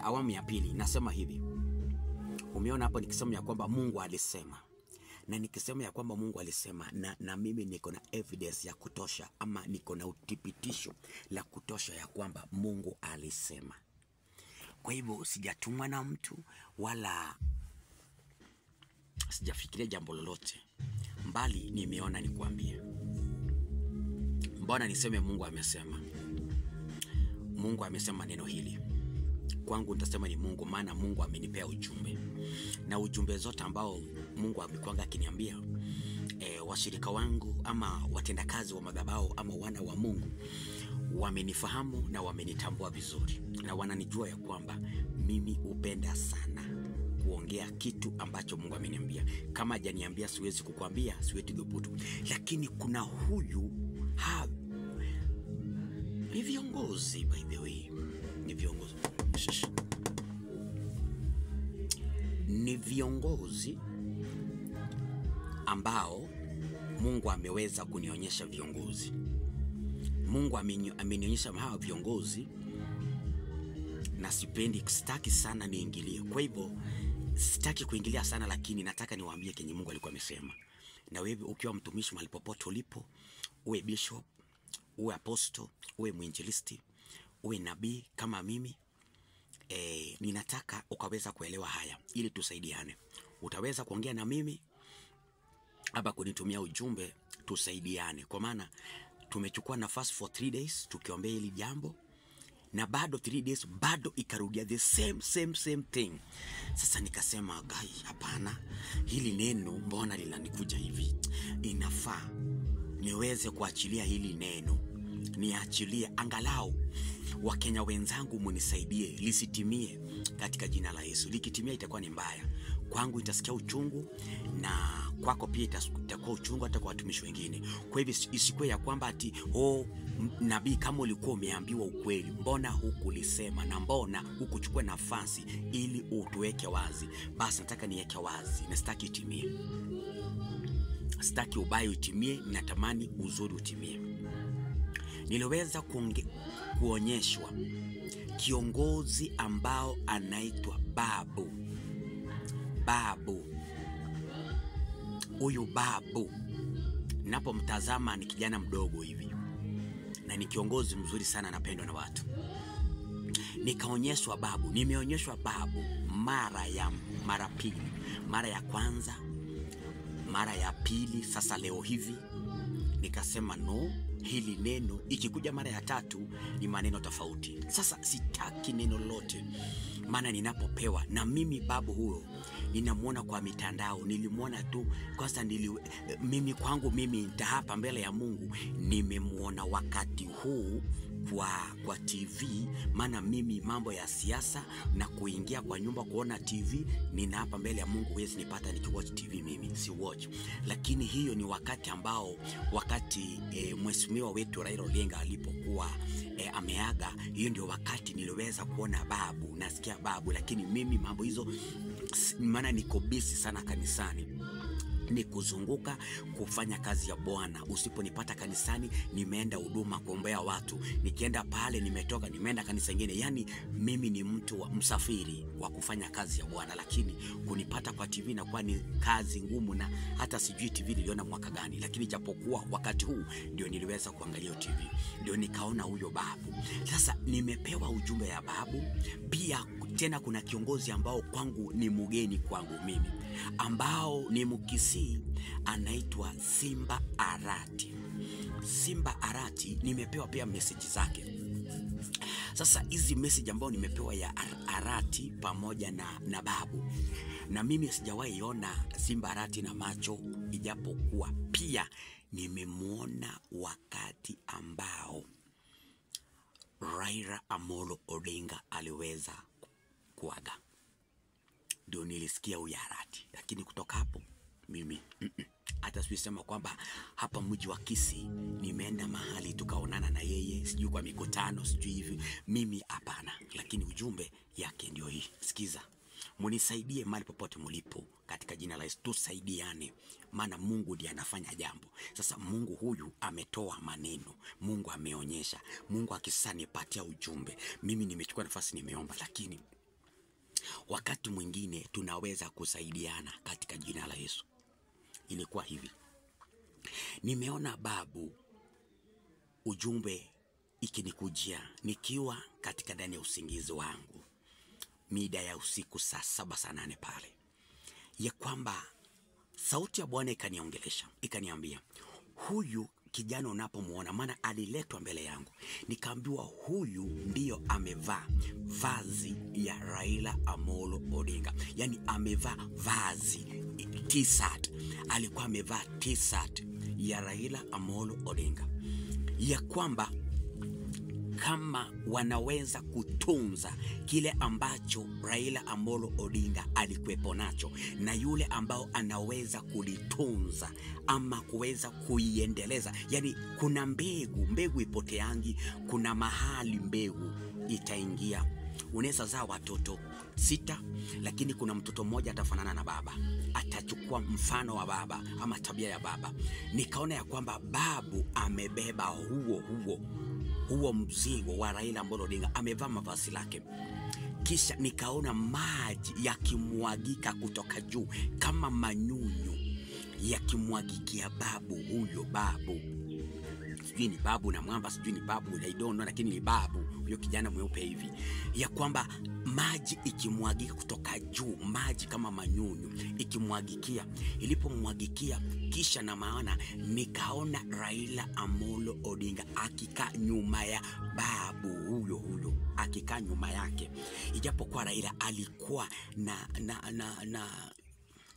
awamu ya pili nasema hivi. Umeona hapo nikisema ya kwamba Mungu alisema. Na nikisema ya kwamba Mungu alisema na mimi niko na evidence ya kutosha, ama niko na uthibitisho la kutosha ya kwamba Mungu alisema. Kwa hivyo sijatumwa na mtu wala sijafikiria jambo lolote, mbali nimeona nikuambie. Mbona niseme Mungu amesema? Mungu amesema neno hili. Kwangu nitasema ni Mungu, maana Mungu amenipea ujumbe. Na ujumbe zote ambao Mungu amekuanga akiniambia, washirika wangu ama watendakazi wa madhabahu ama wana wa Mungu wamenifahamu na wamenitambua vizuri, na wananijua ya kwamba mimi upenda sana kuongea kitu ambacho Mungu ameniambia. Kama hajaniambia siwezi kukuambia, siwezi dhubutu. Lakini kuna huyu ni viongozi, by the way, ni viongozi. Ni viongozi ambao Mungu ameweza kunionyesha viongozi. Mungu amenionyesha hawa viongozi, na sitaki sana niingilie. Kwa hivyo sitaki kuingilia sana, lakini nataka niwaambie kenye Mungu alikuwa amesema. Na wewe ukiwa mtumishi mahali popote ulipo, uwe bishop, uwe apostle, uwe mwinjilisti, uwe nabii kama mimi, ninataka ukaweza kuelewa haya ili tusaidiane. Utaweza kuongea na mimi hapa kunitumia ujumbe, tusaidiane. Kwa maana tumechukua nafasi for 3 days tukiombea hili jambo, na bado 3 days bado ikarudia the same thing. Sasa nikasema hapana, hili neno mbona linanikuja hivi? Inafaa niweze kuachilia hili neno, niachilie angalau Wakenya wenzangu munisaidie lisitimie katika jina la Yesu. Likitimia itakuwa ni mbaya. Kwangu itasikia uchungu, na kwako pia itakuwa uchungu, hata kwa watumishi wengine. Kwa hivyo isikuwe ya kwamba ati nabii, kama ulikuwa umeambiwa ukweli, mbona hukulisema na mbona hukuchukua nafasi ili utuweke wazi? Basi nataka niweke wazi, na sitaki itimie. Sitaki ubaya utimie, natamani uzuri utimie. Niliweza kuonyeshwa kiongozi ambao anaitwa Babu. Huyu Babu, ninapomtazama ni kijana mdogo hivi, na ni kiongozi mzuri sana, anapendwa na watu. Nikaonyeshwa Babu, nimeonyeshwa Babu mara pili. Mara ya kwanza, mara ya pili, sasa leo hivi. Nikasema no, hili neno ikikuja mara ya tatu ni maneno tofauti. Sasa sitaki neno lolote, maana ninapopewa, na mimi Babu huyo ninamuona kwa mitandao, nilimuona tu kwanza, mimi kwangu mimi hapa mbele ya Mungu nimemuona wakati huu kwa TV, maana mimi mambo ya siasa na kuingia kwa nyumba kuona TV, nina hapa mbele ya Mungu huwezi nipata nikiwatch TV, mimi si watch. Lakini hiyo ni wakati ambao mheshimiwa wetu Raila Odinga alipokuwa ameaga, hiyo ndio wakati niliweza kuona Babu, nasikia Babu. Lakini mimi mambo hizo, maana niko busy sana kanisani, ni kuzunguka kufanya kazi ya Bwana. Usiponipata kanisani, nimeenda huduma kuombea watu, nikienda pale nimetoka nimeenda kanisa lingine. Yani mimi ni mtu wa msafiri wa kufanya kazi ya Bwana. Lakini kunipata kwa TV na kwa ni kazi ngumu, na hata sijui TV niliona mwaka gani. Lakini japokuwa wakati huu ndio niliweza kuangalia TV, ndio nikaona huyo Babu. Sasa nimepewa ujumbe ya Babu. Pia tena kuna kiongozi ambao kwangu ni mgeni kwangu mimi, ambao ni Mkisii, anaitwa Simba Arati. Nimepewa pia message zake. Sasa hizi message ambao nimepewa ya Arati pamoja na Babu, na mimi sijawahi ona Simba Arati na macho, ijapokuwa pia nimemuona wakati ambao Raila Amolo Odinga aliweza kuaga, ndio nilisikia huyu Arati. Lakini kutoka hapo mimi hata siwisema kwamba hapa mji wa Kisii nimeenda mahali tukaonana na yeye, sijui kwa mikutano, sijui hivi, mimi hapana. Lakini ujumbe yake ndio hii. Sikiza, munisaidie mahali popote mlipo katika jina la Yesu. Tusaidiane, maana Mungu ndiye anafanya jambo. Sasa Mungu huyu ametoa maneno, Mungu ameonyesha, Mungu akisanipatia ujumbe. Mimi nimechukua nafasi, nimeomba, lakini wakati mwingine tunaweza kusaidiana katika jina la Yesu. Ilikuwa hivi, nimeona babu ujumbe ikinikujia nikiwa katika ndani ya usingizi wangu mida ya usiku saa 7 saa 8 pale, ya kwamba sauti ya Bwana ikaniongelesha, ikaniambia, huyu kijana unapomuona, maana aliletwa mbele yangu, nikaambiwa huyu ndiyo amevaa vazi ya Raila Amolo Odinga. Yani amevaa vazi t-shirt, alikuwa amevaa t-shirt ya Raila Amolo Odinga, ya kwamba kama wanaweza kutunza kile ambacho Raila Amolo Odinga alikuwepo nacho, na yule ambao anaweza kulitunza ama kuweza kuiendeleza. Yani kuna mbegu ipoteangi, kuna mahali mbegu itaingia. Unaweza zaa watoto 6, lakini kuna mtoto mmoja atafanana na baba, atachukua mfano wa baba ama tabia ya baba. Nikaona ya kwamba babu amebeba huo mzigo wa Raila Amolo Odinga, amevaa mavazi lake. Kisha nikaona maji yakimwagika kutoka juu kama manyunyu, yakimwagikia babu huyo. Babu sijui ni babu na mwamba, sijui ni babu, I don't know, lakini ni babu huyo kijana mweupe hivi, ya kwamba maji ikimwagika kutoka juu, maji kama manyunyu ikimwagikia. Ilipomwagikia, kisha na maana nikaona Raila Amolo Odinga akikaa nyuma ya babu huyo akikaa nyuma yake. Ijapokuwa Raila alikuwa na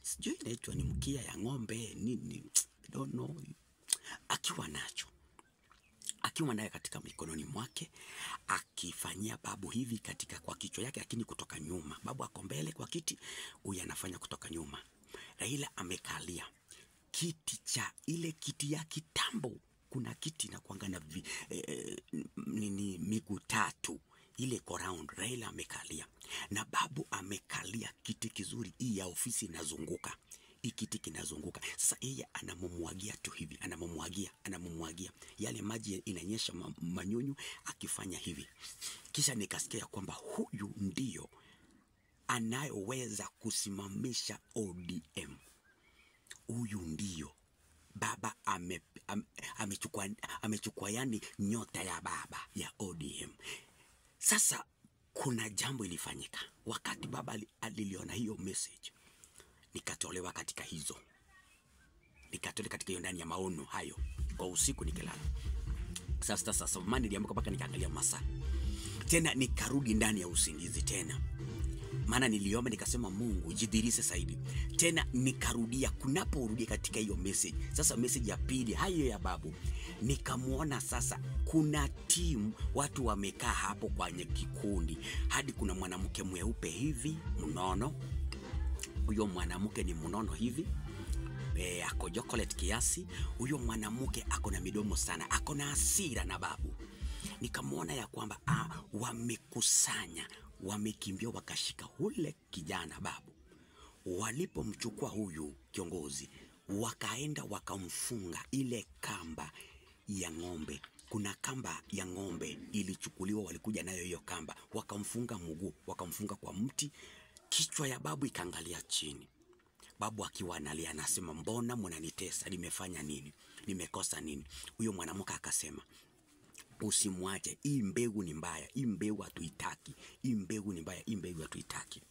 sijui inaitwa ni mkia ya ng'ombe nini, I don't know, akiwa naye katika mikononi mwake, akifanyia babu hivi katika kwa kichwa yake, lakini kutoka nyuma. Babu ako mbele kwa kiti, huyu anafanya kutoka nyuma. Raila amekalia kiti cha ile kiti ya kitambo. Kuna kiti na kuangana miguu 3, ile ko round. Raila amekalia na babu amekalia kiti kizuri, hii ya ofisi inazunguka, hii kiti kinazunguka. Sasa yeye anamumwagia tu hivi, anamumwagia yale maji, inanyesha manyunyu akifanya hivi. Kisha nikasikia kwamba huyu ndio anayeweza kusimamisha ODM. Huyu ndio baba amechukua yani nyota ya baba ya ODM. Sasa kuna jambo ilifanyika wakati baba aliliona hiyo message. Nikatolewa katika hiyo ndani ya maono hayo kwa usiku nikilala. Sasa mimi niliamka mpaka nikaangalia masaa. Tena nikarudi ndani ya usingizi tena, maana niliomba nikasema Mungu jidhihirishe zaidi. Tena nikarudia, kunaporudia katika hiyo message. Sasa message ya pili hayo ya babu, nikamuona sasa kuna timu watu wamekaa hapo kwenye kikundi, hadi kuna mwanamke mweupe hivi mnono. Huyo mwanamke ni mnono hivi, ako chocolate kiasi. Huyo mwanamke ako na midomo sana, ako na hasira na babu. Nikamuona ya kwamba wamekusanya, wamekimbia wakashika ule kijana babu. Walipomchukua huyu kiongozi, wakaenda wakamfunga ile kamba ya ng'ombe. Kuna kamba ya ng'ombe ilichukuliwa, walikuja nayo hiyo kamba, wakamfunga mguu, wakamfunga kwa mti. Kichwa ya babu ikaangalia chini. Babu akiwa analia anasema, mbona mnanitesa? Nimefanya nini? Nimekosa nini? Huyo mwanamke akasema, usimwache, hii mbegu ni mbaya, hii mbegu hatuitaki, hii mbegu ni mbaya, hii mbegu hatuitaki.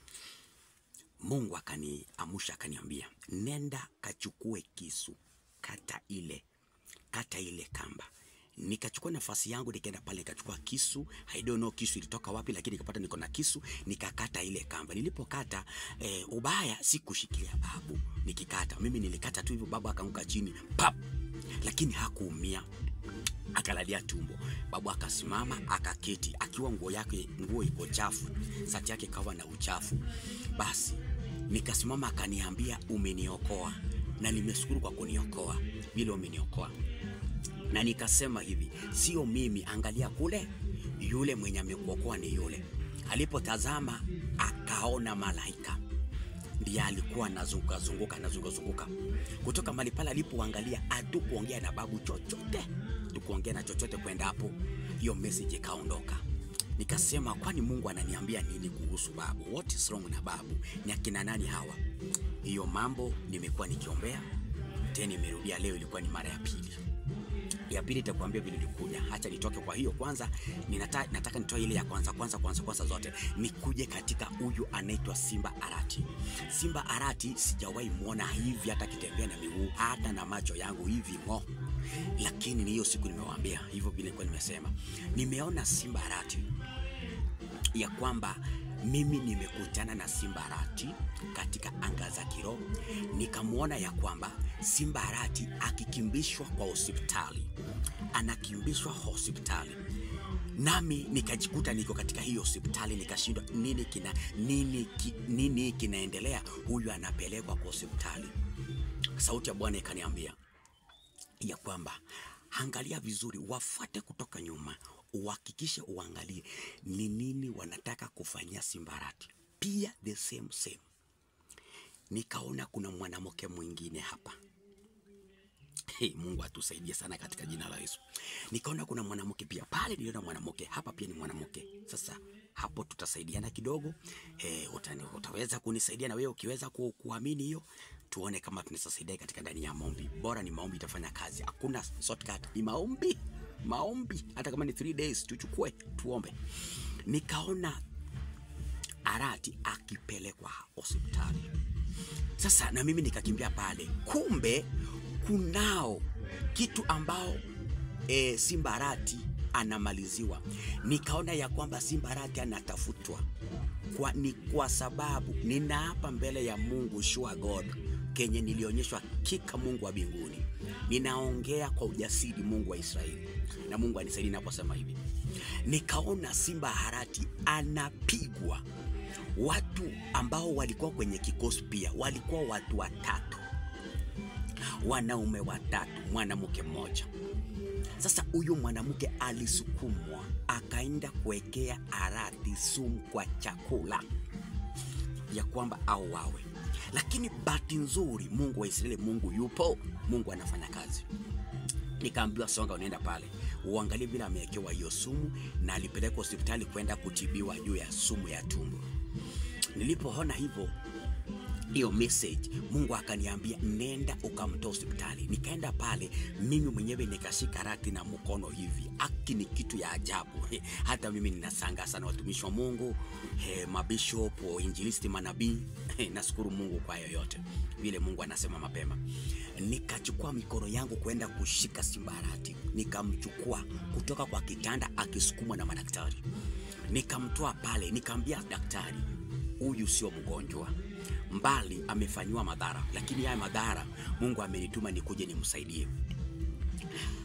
Mungu akaniamsha akaniambia, nenda kachukue kisu, kata ile kamba. Nikachukua nafasi yangu, nikaenda pale nikachukua kisu. I don't know kisu ilitoka wapi, lakini nikapata niko na kisu, nikakata ile kamba. Nilipokata ubaya sikushikilia babu, nikikata mimi nilikata tu hivyo, babu akaanguka chini pap, lakini hakuumia, akalalia tumbo. Babu akasimama akaketi, akiwa nguo iko chafu, sati yake kawa na uchafu. Basi nikasimama, akaniambia, umeniokoa na nimeshukuru kwa kuniokoa vile umeniokoa. Na nikasema hivi, sio mimi, angalia kule, yule mwenye amekuokoa ni yule. Alipotazama akaona malaika, ndiye alikuwa anazunguka. Kutoka mahali pale alipoangalia, hatukuongea na babu chochote, tukuongea na chochote kwenda hapo. Hiyo message ikaondoka. Nikasema, kwani Mungu ananiambia nini kuhusu babu? What is wrong na babu? Ni akina nani hawa? Hiyo mambo nimekuwa nikiombea, tena nimerudia leo, ilikuwa ni mara ya pili. Ya pili nitakwambia vile ilikuja. Acha nitoke kwa hiyo kwanza, nataka nitoe ile ya kwanza zote. Nikuje katika huyu anaitwa Simba Arati. Simba Arati sijawahi muona hivi, hata kitembea na miguu, hata na macho yangu hivi ngo. Lakini ni hiyo siku nimewaambia hivyo vile nilikuwa nimesema. Nimeona Simba Arati ya kwamba mimi nimekutana na Simba Arati katika anga za kiroho. Nikamuona ya kwamba Simba Arati akikimbishwa kwa hospitali, anakimbishwa hospitali. Nami nikajikuta niko katika hiyo hospitali, nikashindwa nini kinaendelea, huyu anapelekwa kwa hospitali. Sauti ya Bwana ikaniambia ya kwamba angalia vizuri, wafuate kutoka nyuma, uhakikishe uangalie ni nini wanataka kufanyia Simba Arati. Pia the same. Nikaona kuna mwanamke mwingine hapa. Mungu atusaidie sana katika jina la Yesu. Nikaona kuna mwanamke pia pale, niliona mwanamke hapa pia ni mwanamke. Sasa hapo tutasaidiana kidogo. Utaweza kunisaidia na wewe ukiweza kuamini hiyo. Tuone kama tunasaidia katika ndani ya maombi. Bora ni maombi itafanya kazi. Hakuna shortcut, ni maombi. Hata kama ni 3 days tuchukue tuombe. Nikaona Arati akipelekwa hospitali. Sasa na mimi nikakimbia pale. Kumbe kunao kitu ambao Simba Arati anamaliziwa. Nikaona ya kwamba Simba Arati anatafutwa. Kwa sababu ninaapa mbele ya Mungu, sure God, kenye nilionyeshwa kika Mungu wa mbinguni. Ninaongea kwa ujasiri, Mungu wa Israeli. Na Mungu anisaidie ninaposema hivi. Nikaona Simba Arati anapigwa. Watu ambao walikuwa kwenye kikosi pia walikuwa watu 3. Wanaume 3, mwanamke mmoja. Sasa huyu mwanamke alisukumwa, akaenda kuwekea Arati sumu kwa chakula ya kwamba au wawe. Lakini bahati nzuri, Mungu wa Israeli, Mungu yupo, Mungu anafanya kazi. Nikaambiwa, songa unaenda pale, uangalie bila amewekewa hiyo sumu, na alipelekwa hospitali kwenda kutibiwa juu ya sumu ya tumbo. Nilipoona hivyo hiyo message, Mungu akaniambia nenda ukamtoa hospitali. Nikaenda pale, mimi mwenyewe nikashika Arati na mkono hivi. Aki ni kitu ya ajabu. Hata mimi ninasanga sana watumishi wa Mungu, mabishop, injilisti, manabii. Nashukuru Mungu kwa yoyote vile Mungu anasema mapema. Nikachukua mikono yangu kwenda kushika Simba Arati. Nikamchukua kutoka kwa kitanda akisukumwa na madaktari. Nikamtoa pale, nikamwambia daktari, huyu sio mgonjwa, mbali amefanywa madhara, lakini haya madhara Mungu amenituma nikuje nimsaidie.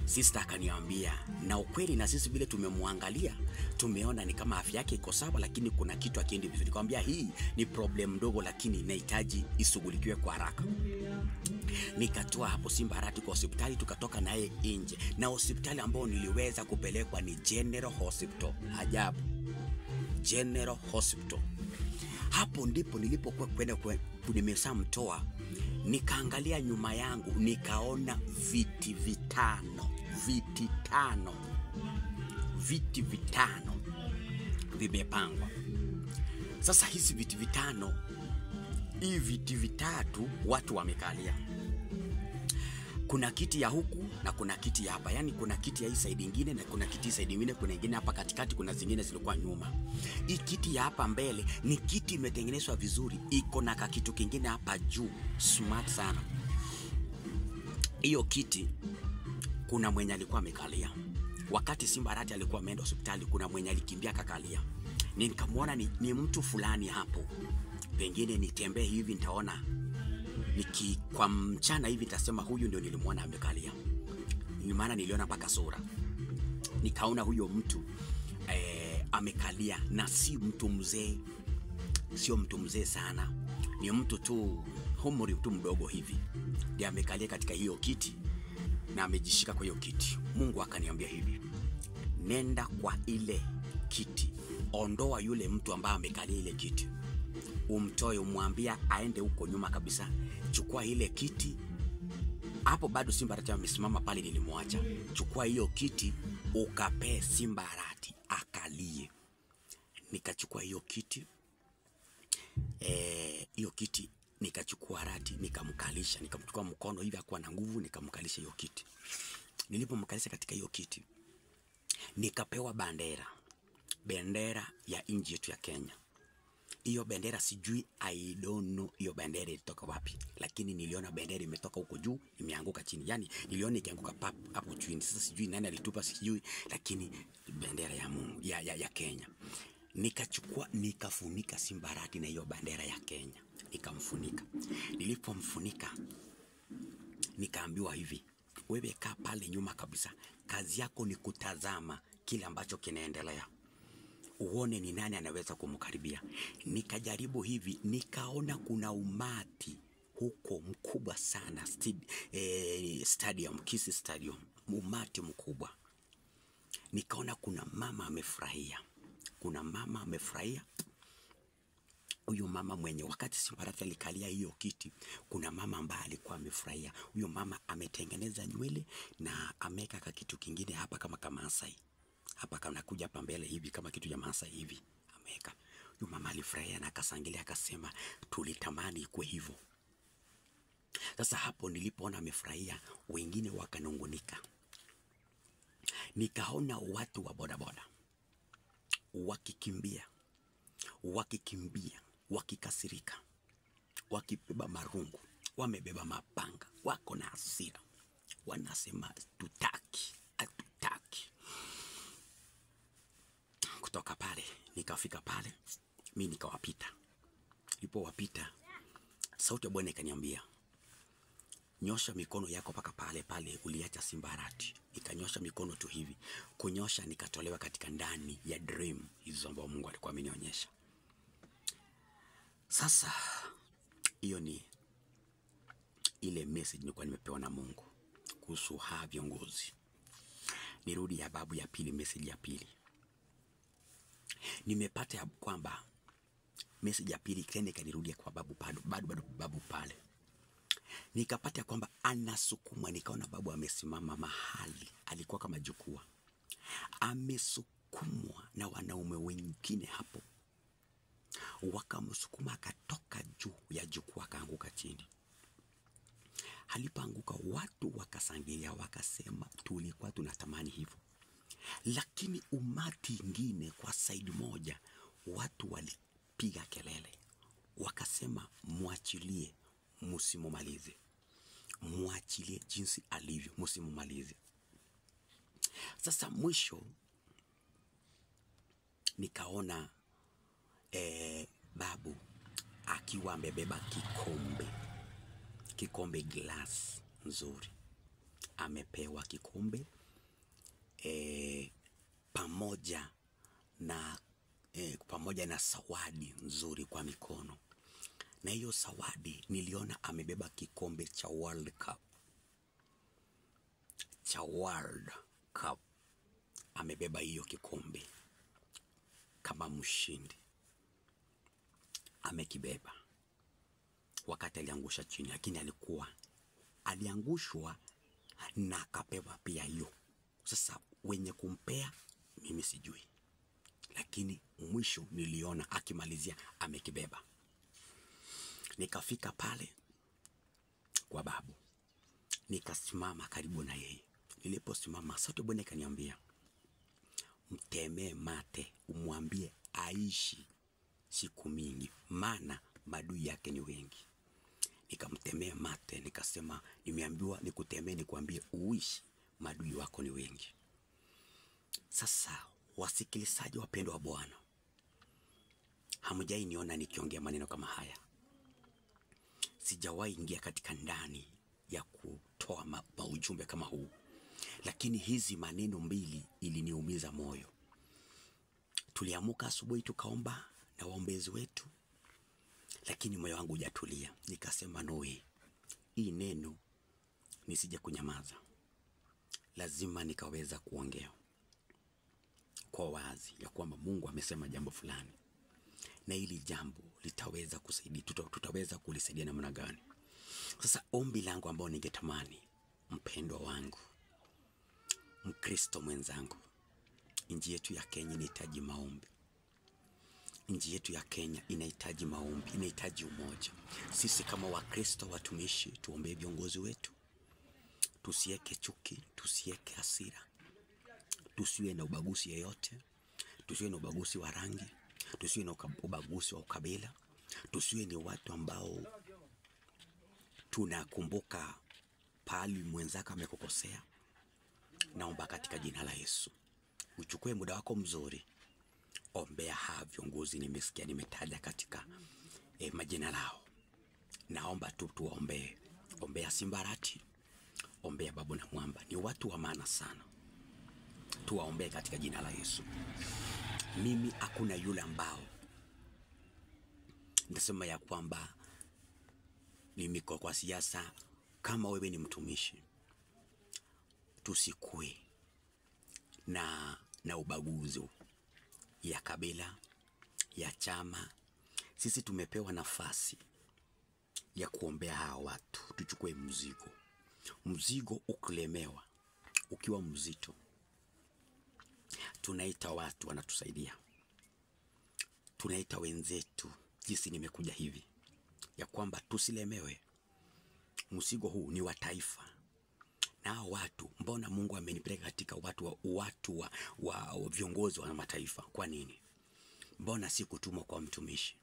Sister akaniambia, na ukweli na sisi vile tumemwangalia, tumeona ni kama afya yake iko sawa, lakini kuna kitu hakiendi vizuri. Nikamwambia hii ni problem ndogo, lakini inahitaji ishughulikiwe kwa haraka. Nikatoa hapo Simba Arati kwa hospitali, tukatoka naye nje. Na hospitali ambao niliweza kupelekwa ni General Hospital. Ajabu, General Hospital. Hapo ndipo nilipokuwa kwenda nimeshamtoa. Nikaangalia nyuma yangu, nikaona viti vitano vimepangwa. Sasa hizi viti vitano, hivi viti vitatu watu wamekalia. Kuna kiti ya huku na kuna kiti ya hapa. Yaani kuna kiti ya hii side nyingine na kuna kiti side nyingine, kuna nyingine hapa katikati, kuna zingine zilikuwa nyuma. Hii kiti ya hapa mbele ni kiti imetengenezwa vizuri, iko na kitu kingine hapa juu, smart sana. Hiyo kiti kuna mwenye alikuwa amekalia. Wakati Simba Arati alikuwa ameenda hospitali, kuna mwenye alikimbia kakalia. Nikamwona ni mtu fulani hapo. Pengine nitembee hivi nitaona, kwa mchana hivi nitasema huyu ndio nilimwona amekalia. Ni maana niliona mpaka sura. Nikaona huyo mtu amekalia, na si mtu mzee, sio mtu mzee sana, ni mtu tu umri tu mdogo hivi, ndiye amekalia katika hiyo kiti na amejishika kwa hiyo kiti. Mungu akaniambia hivi, nenda kwa ile kiti ondoa yule mtu ambaye amekalia ile kiti, umtoe, umwambia aende huko nyuma kabisa, chukua ile kiti. Hapo bado Simba Arati amesimama pale nilimwacha. Chukua hiyo kiti ukapee Simba Arati akalie. Nikachukua hiyo kiti, nikachukua Arati nikamkalisha, nikamchukua mkono hivi akuwa na nguvu, nikamkalisha hiyo kiti. Nilipomkalisha katika hiyo kiti, nikapewa bendera ya nchi yetu ya Kenya. Hiyo bendera sijui, I don't know hiyo bendera ilitoka wapi, lakini niliona bendera imetoka huko juu imeanguka chini. Yani niliona ikianguka hapo chini. Sasa sijui nani alitupa, sijui, lakini bendera ya Mungu ya Kenya. Nikachukua nikafunika Simba Arati na hiyo bendera ya Kenya, nikamfunika. Nilipomfunika nikaambiwa hivi, wewe kaa pale nyuma kabisa, kazi yako ni kutazama kile ambacho kinaendelea, uone ni nani anaweza kumkaribia. Nikajaribu hivi, nikaona kuna umati huko mkubwa sana, stadium, Kisii Stadium, umati mkubwa. Nikaona kuna mama amefurahia. Huyo mama mwenye wakati Simba Arati alikalia hiyo kiti, kuna mama ambaye alikuwa amefurahia. Huyo mama ametengeneza nywele na ameka kitu kingine hapa kama Maasai. Hapa kama kuja hapa mbele hivi kama kitu ya Maasai hivi ameka. Huyo mama alifurahia na akasangilia, akasema tulitamani ikuwe hivyo. Sasa hapo nilipoona amefurahia, wengine wakanungunika. Nikaona watu wa bodaboda wakikimbia, wakikasirika, wakibeba marungu, wamebeba mapanga, wako na hasira, wanasema hatutaki. Kutoka pale nikafika pale, mimi nikawapita. Nilipowapita, sauti ya Bwana ikaniambia, nyosha mikono yako paka pale uliacha Simba Arati. Nikanyosha mikono tu hivi. Kunyosha nikatolewa katika ndani ya dream hizo ambazo Mungu alikuwa amenionyesha. Sasa hiyo ni ile message nilikuwa nimepewa na Mungu kuhusu hawa viongozi. Nirudi ya babu ya pili, message ya pili. Nimepata ya kwamba message ya pili kende kanirudia kwa babu babu pale. Nikapata kwamba anasukuma, nikaona babu amesimama mahali, alikuwa kama jukwaa. Amesukumwa na wanaume wengine hapo. Wakamsukuma akatoka juu ya jukwaa akaanguka chini. Alipoanguka watu wakasangilia, wakasema tulikuwa tunatamani hivyo. Lakini umati ingine kwa side moja, watu walipiga kelele. Wakasema muachilie, msimumalize. Muachilie jinsi alivyo, msimumalize. Sasa mwisho nikaona babu akiwa amebeba kikombe glass nzuri. Amepewa kikombe pamoja na zawadi nzuri kwa mikono. Na hiyo zawadi niliona amebeba kikombe cha World Cup. Amebeba hiyo kikombe kama mshindi. Amekibeba wakati aliangusha chini, lakini aliangushwa na akapewa pia hiyo. Sasa wenye kumpea mimi sijui, lakini mwisho niliona akimalizia amekibeba. Nikafika pale kwa babu, nikasimama karibu na yeye. Niliposimama, sauti Bwana ikaniambia, mtemee mate, umwambie aishi siku mingi, maana maadui yake ni wengi. Nikamtemea mate, nikasema nimeambiwa nikutemee nikwambie uishi, maadui wako ni wengi. Sasa wasikilizaji wapendwa wa Bwana, hamjai niona nikiongea maneno kama haya. Sijawahi ingia katika ndani ya kutoa maujumbe kama huu, lakini hizi maneno mbili iliniumiza moyo. Tuliamuka asubuhi tukaomba na waombezi wetu, lakini moyo wangu hujatulia. Nikasema noe, hii neno nisije kunyamaza, lazima nikaweza kuongea. kwa wazi ya kwamba Mungu amesema jambo fulani, na hili jambo litaweza kusaidia, tutaweza kulisaidia namna gani? Sasa ombi langu ambao ningetamani, mpendwa wangu, Mkristo mwenzangu, nchi yetu ya Kenya inahitaji maombi. Nchi yetu ya Kenya inahitaji maombi, inahitaji umoja. Sisi kama Wakristo watumishi, tuombee viongozi wetu. Tusiweke chuki, tusiweke hasira, tusiwe na ubaguzi yeyote, tusiwe na ubaguzi wa rangi, tusiwe na ubaguzi wa ukabila, tusiwe ni watu ambao tunakumbuka pali mwenzako amekukosea. Naomba katika jina la Yesu, uchukue muda wako mzuri, ombea hawa viongozi nimesikia nimetaja katika majina lao. Naomba tu tuombee. Ombea Simbarati, ombea Babu na Mwamba, ni watu wa maana sana. Tuwaombee katika jina la Yesu. Mimi hakuna yule ambao nasema ya kwamba mimi kwa siasa. Kama wewe ni mtumishi, tusikue na ubaguzi ya kabila, ya chama. Sisi tumepewa nafasi ya kuombea hawa watu. Tuchukue mzigo ukilemewa, ukiwa mzito, tunaita watu wanatusaidia, tunaita wenzetu. Jinsi nimekuja hivi ya kwamba tusilemewe. Mzigo huu ni wa taifa. Na watu, mbona Mungu amenipeleka katika watu wa viongozi wa mataifa? Kwa nini? Mbona si kutumwa kwa mtumishi?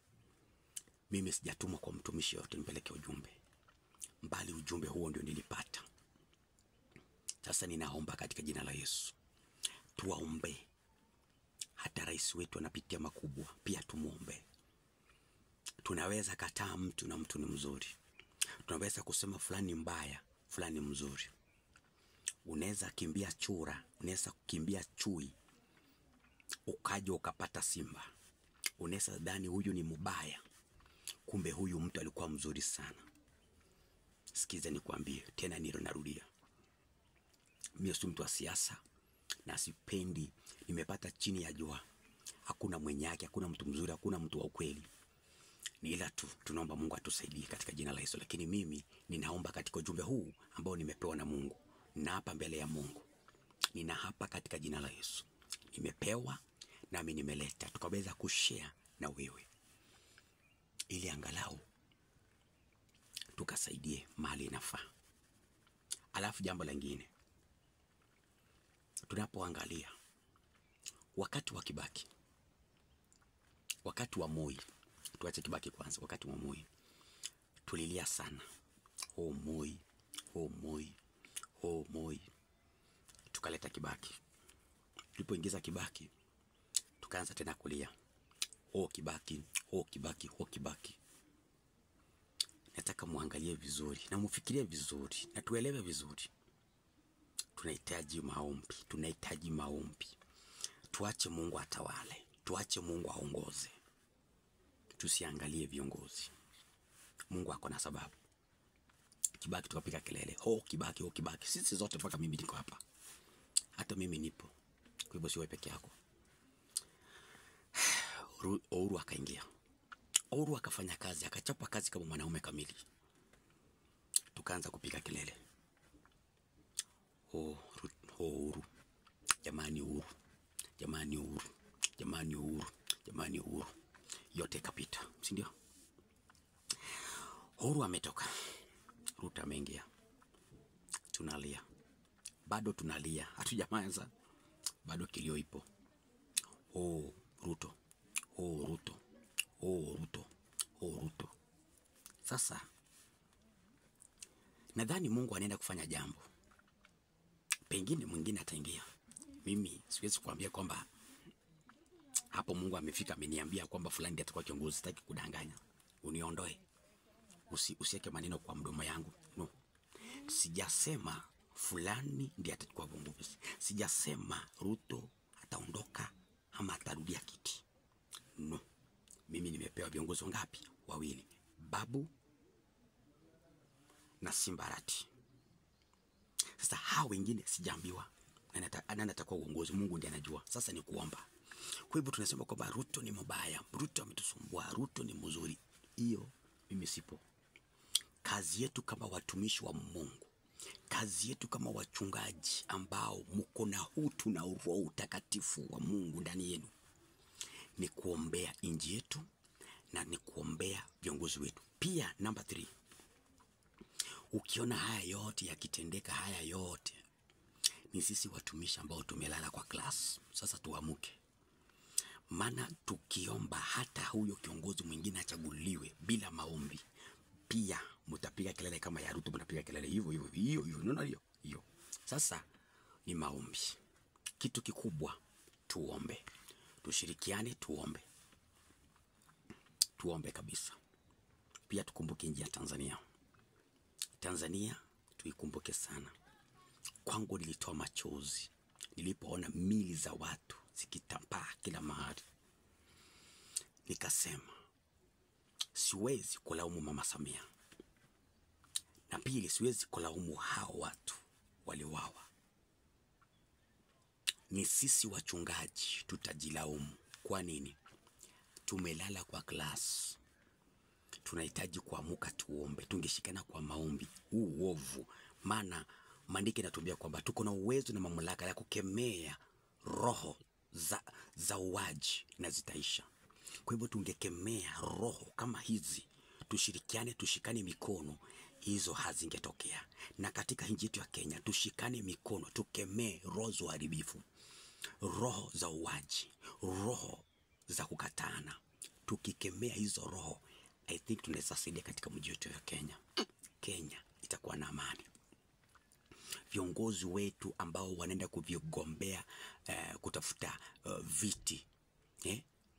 Mimi sijatumwa kwa mtumishi yote nipeleke ujumbe, mbali ujumbe huo ndio nilipata. Sasa ninaomba katika jina la Yesu, tuwaombe. Hata rais wetu anapitia makubwa, pia tumuombe. Tunaweza kataa mtu na mtu ni mzuri. Tunaweza kusema fulani mbaya, fulani mzuri. Unaweza kimbia chura, unaweza kukimbia chui, ukaja ukapata simba. Unaweza dhani huyu ni mbaya, kumbe huyu mtu alikuwa mzuri sana. Sikiza nikwambie tena, narudia. Mimi si mtu wa siasa na sipendi. Nimepata chini ya jua, hakuna mwenye yake, hakuna mtu mzuri, hakuna mtu wa ukweli. Ni ila tu tunaomba Mungu atusaidie katika jina la Yesu. Lakini mimi ninaomba katika ujumbe huu ambao nimepewa na Mungu, na hapa mbele ya Mungu, nina hapa katika jina la Yesu, nimepewa nami nimeleta, tukaweza kushare na wewe, ili angalau tukasaidie mahali inafaa. Alafu jambo lingine, tunapoangalia wakati wa Kibaki, wakati wa Moi, tuache Kibaki kwanza. Wakati wa Moi tulilia sana, oh Moi, oh Moi, oh Moi. Tukaleta Kibaki. Tulipoingiza Kibaki, tukaanza tena kulia, oh Kibaki, oh Kibaki, oh Kibaki. Nataka muangalie vizuri na mufikirie vizuri na tuelewe vizuri. Tunahitaji maombi, tunahitaji maombi. Tuache Mungu atawale, tuache Mungu aongoze. Tusiangalie viongozi. Mungu ako na sababu. Kibaki tukapiga kelele, oh Kibaki, oh Kibaki. Sisi zote mpaka mimi niko hapa. Hata mimi nipo. Kwa hivyo si wewe peke yako. Uhuru akaingia. Uhuru akafanya kazi, akachapa kazi kama mwanaume kamili. Tukaanza kupiga kelele, Uhuru, jamani Uhuru, jamani Uhuru, jamani Uhuru, jamani Uhuru. Yote kapita, si ndio? Uhuru ametoka, Ruto ameingia. Tunalia, bado tunalia, hatujamaliza, bado kilio ipo. Oh Ruto, oh Ruto, oh Ruto, oh Ruto. Sasa nadhani Mungu anaenda kufanya jambo, pengine mwingine ataingia. Mimi siwezi kuambia kwamba hapo Mungu amefika ameniambia kwamba fulani ndiye atakuwa kiongozi. Sitaki kudanganya, uniondoe, usiweke maneno kwa mdomo yangu. No, sijasema fulani ndiye atakuwa kiongozi. Sijasema Ruto ataondoka ama atarudia kiti. No, mimi nimepewa viongozi ngapi? Wawili, Babu na Simbarati. Sasa hao wengine sijaambiwa. nani atakuwa uongozi, Mungu ndiye anajua. Sasa ni kuomba. Kwa hivyo tunasema kwamba Ruto ni mbaya, Ruto ametusumbua, Ruto ni mzuri. Hiyo mimi sipo. Kazi yetu kama watumishi wa Mungu, kazi yetu kama wachungaji ambao mko na utu na Roho utakatifu wa Mungu ndani yenu, ni kuombea nchi yetu na ni kuombea viongozi wetu. Pia number 3, ukiona haya yote yakitendeka, haya yote ni sisi watumishi ambao tumelala kwa class. Sasa tuamuke. Maana tukiomba hata huyo kiongozi mwingine achaguliwe bila maombi, pia mtapiga kelele kama ya Ruto, mnapiga kelele hiyo. Unaona hiyo. Sasa ni maombi. Kitu kikubwa, tuombe. Tushirikiane, tuombe. Tuombe kabisa. Pia tukumbuke nchi ya Tanzania. Tanzania tuikumbuke sana. Kwangu nilitoa machozi nilipoona mili za watu zikitambaa kila mahali. Nikasema siwezi kulaumu Mama Samia. Na pili, siwezi kulaumu hao watu waliuawa. Ni sisi wachungaji tutajilaumu. Kwa nini? Tumelala kwa class. Tunahitaji kuamuka tuombe. Tungeshikana kwa maombi. Huu uovu. Maana maandiko yanatuambia kwamba tuko na uwezo na mamlaka ya kukemea roho za uaji na zitaisha. Kwa hivyo tungekemea roho kama hizi, tushirikiane, tushikane mikono, hizo hazingetokea. Na katika nchi yetu ya Kenya tushikane mikono, tukemee roho za uharibifu, roho za uaji, roho za kukatana. Tukikemea hizo roho, I think tunaweza saidia katika mji wetu ya Kenya. Kenya itakuwa na amani. Viongozi wetu ambao wanaenda kuvigombea kutafuta viti,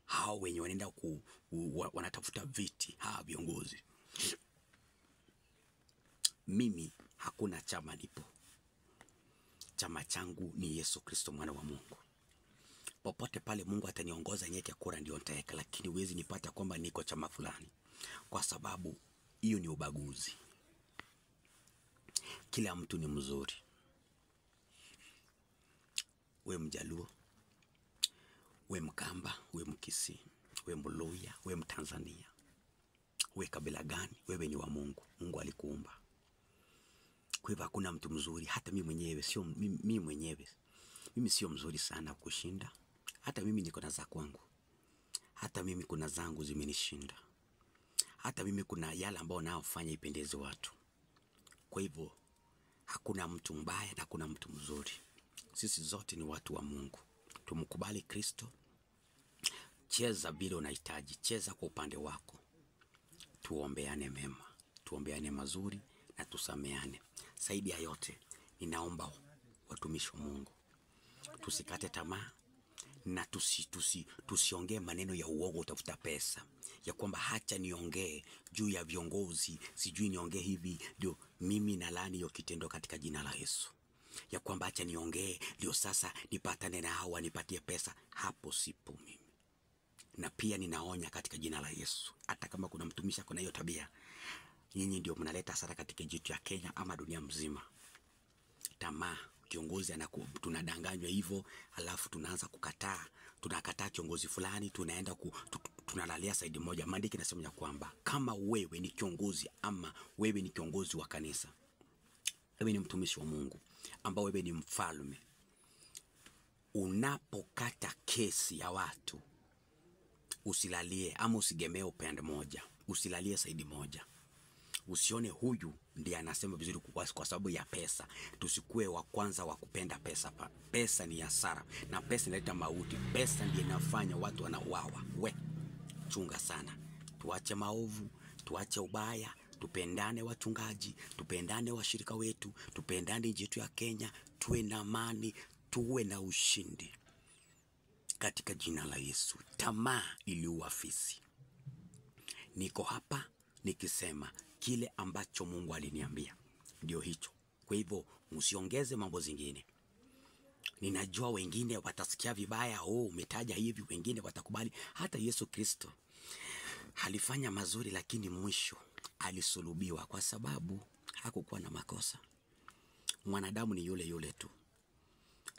hao wenye wanaenda wanatafuta viti, hawa viongozi, mimi hakuna chama nipo. Chama changu ni Yesu Kristo mwana wa Mungu. Popote pale Mungu ataniongoza nyeke kura ndio nitaeka, lakini huwezi nipata kwamba niko chama fulani, kwa sababu hiyo ni ubaguzi. Kila mtu ni mzuri. We Mjaluo, we Mkamba, we Mkisii, we Mluhya, we Mtanzania, we kabila gani, wewe ni wa Mungu. Mungu alikuumba. Kwa hivyo hakuna mtu mzuri. Hata mimi mwenyewe mimi sio mzuri sana kushinda. Hata mimi niko na za kwangu. Hata mimi kuna zangu zimenishinda. Hata mimi kuna yale ambao naofanya ipendeze watu. Kwa hivyo hakuna mtu mbaya na hakuna mtu mzuri. Sisi zote ni watu wa Mungu. Tumkubali Kristo. Cheza vile unahitaji, cheza kwa upande wako. Tuombeane mema, tuombeane mazuri na tusameane. Zaidi ya yote, ninaomba watumishi wa Mungu tusikate tamaa na tusiongee maneno ya uongo utafuta pesa. Ya kwamba hacha niongee juu ya viongozi, sijui niongee hivi, ndio mimi nalaani hiyo kitendo katika jina la Yesu. Ya kwamba hacha niongee ndio sasa nipatane na hawa nipatie pesa, hapo sipo mimi. Na pia ninaonya katika jina la Yesu, hata kama kuna mtumishi kuna hiyo tabia, nyinyi ndio mnaleta hasara katika nchi ya Kenya ama dunia mzima. Tamaa, kiongozi tunadanganywa hivyo, alafu tunaanza tunakataa kiongozi fulani, tunaenda tunalalia saidi moja. Maandiko yanasema ya kwamba kama wewe ni kiongozi ama wewe ni kiongozi wa kanisa, wewe ni mtumishi wa Mungu, ambao wewe ni mfalme, unapokata kesi ya watu, usilalie ama usigemee upande moja, usilalie saidi moja. Usione huyu ndiye anasema vizuri kwa sababu ya pesa. Tusikue wa kwanza wa kupenda pesa. Pesa ni hasara na pesa inaleta mauti. Pesa ndiye inafanya watu wanauawa. Chunga sana. Tuache maovu, tuache ubaya, tupendane wachungaji, tupendane washirika wetu, tupendane nchi yetu ya Kenya, tuwe na amani, tuwe na ushindi katika jina la Yesu. Tamaa iliua fisi. Niko hapa nikisema kile ambacho Mungu aliniambia ndio hicho. Kwa hivyo msiongeze mambo zingine. Ninajua wengine watasikia vibaya, umetaja hivi, wengine watakubali. Hata Yesu Kristo alifanya mazuri, lakini mwisho alisulubiwa kwa sababu hakukuwa na makosa. Mwanadamu ni yule yule tu.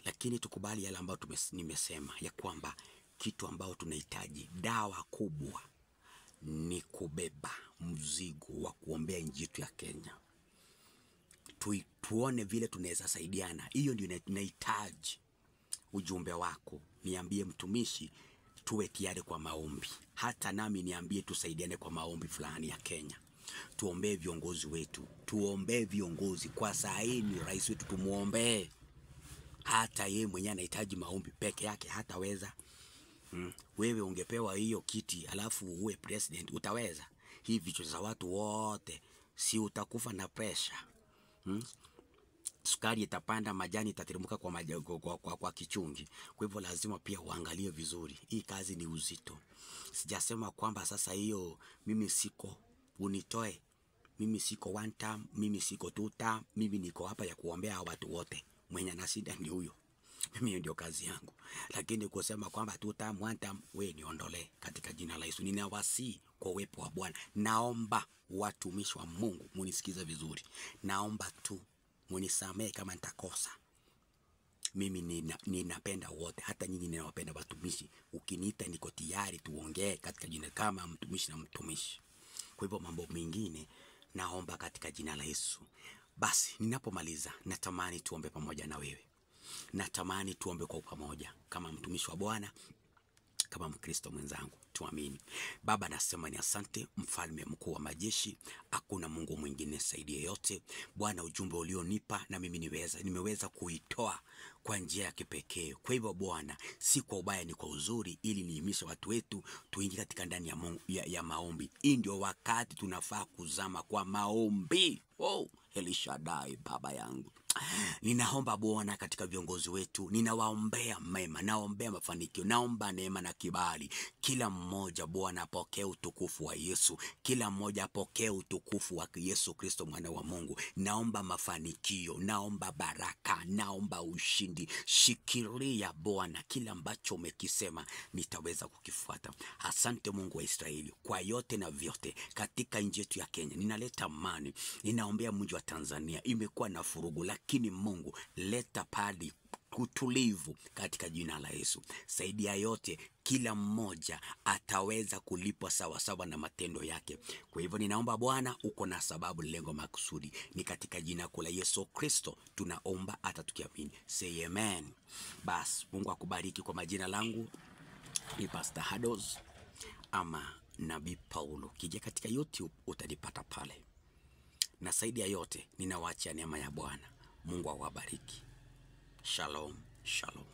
Lakini tukubali yale ambayo nimesema ya kwamba kitu ambao tunahitaji, dawa kubwa, ni kubeba mzigo wa kuombea nchi yetu ya Kenya. Tuone vile tunaweza saidiana. Hiyo ndio tunahitaji. Ujumbe wako, niambie mtumishi, tuwe tayari kwa maombi. Hata nami niambie tusaidiane kwa maombi fulani ya Kenya. Tuombee viongozi wetu, tuombee viongozi. Kwa saa hii ni rais wetu, tumuombee. Hata yeye mwenyewe anahitaji maombi, peke yake hataweza. Wewe ungepewa hiyo kiti alafu uwe president, utaweza? Hii vichwa za watu wote, si utakufa na pressure? Sukari itapanda, majani itateremka kwa kichungi. Kwa hivyo lazima pia uangalie vizuri. Hii kazi ni uzito. Sijasema kwamba sasa hiyo mimi siko, unitoe. Mimi siko one term, mimi siko two term, mimi niko hapa ya kuombea watu wote. Mwenye anashinda ni huyo. Mimi ndio kazi yangu. Lakini kusema kwamba two term, one term, wewe niondole katika jina la Yesu. Ninawasihi kwa uwepo wa Bwana. Naomba watumishi wa Mungu munisikize vizuri. Naomba tu munisamehe kama nitakosa. Mimi ninapenda wote, hata nyinyi ninawapenda watumishi. Ukiniita niko tayari tuongee katika jina kama mtumishi na mtumishi. Kwa hivyo mambo mengine naomba katika jina la Yesu. Basi ninapomaliza natamani tuombe pamoja na wewe. Natamani tuombe kwa pamoja kama mtumishi wa Bwana, kama Mkristo mwenzangu. Tuamini. Baba, nasema ni asante, mfalme mkuu wa majeshi. Hakuna Mungu mwingine zaidi yote. Bwana, ujumbe ulionipa na mimi nimeweza kuitoa kwa njia ya kipekee. Kwa hivyo Bwana, si kwa ubaya, ni kwa uzuri, ili niimishe watu wetu tuingie katika ndani ya maombi. Hii ndio wakati tunafaa kuzama kwa maombi. El Shaddai, Baba yangu, ninaomba Bwana katika viongozi wetu, ninawaombea mema, naombea mafanikio, naomba neema na kibali. Kila mmoja Bwana apokee utukufu wa Yesu. Kila mmoja apokee utukufu wa Yesu Kristo mwana wa Mungu. Naomba mafanikio, naomba baraka, naomba ushindi. Shikilia Bwana kila ambacho umekisema, nitaweza kukifuata. Asante Mungu wa Israeli kwa yote na vyote katika nchi yetu ya Kenya. Ninaleta amani, ninaombea mji wa Tanzania. Imekuwa na furugu, lakini Mungu leta pali utulivu katika jina la Yesu. Saidia yote, kila mmoja ataweza kulipwa sawa sawa na matendo yake. Kwa hivyo ninaomba Bwana, uko na sababu, lengo, makusudi. Ni katika jina la Yesu Kristo tunaomba hata tukiamini. Say amen. Bas, Mungu akubariki. Kwa majina langu ni Pastor Hados ama Nabii Paulo. Kija katika YouTube utanipata pale. Na zaidi ya yote ninawaachia neema ya Bwana. Mungu awabariki. Shalom, shalom.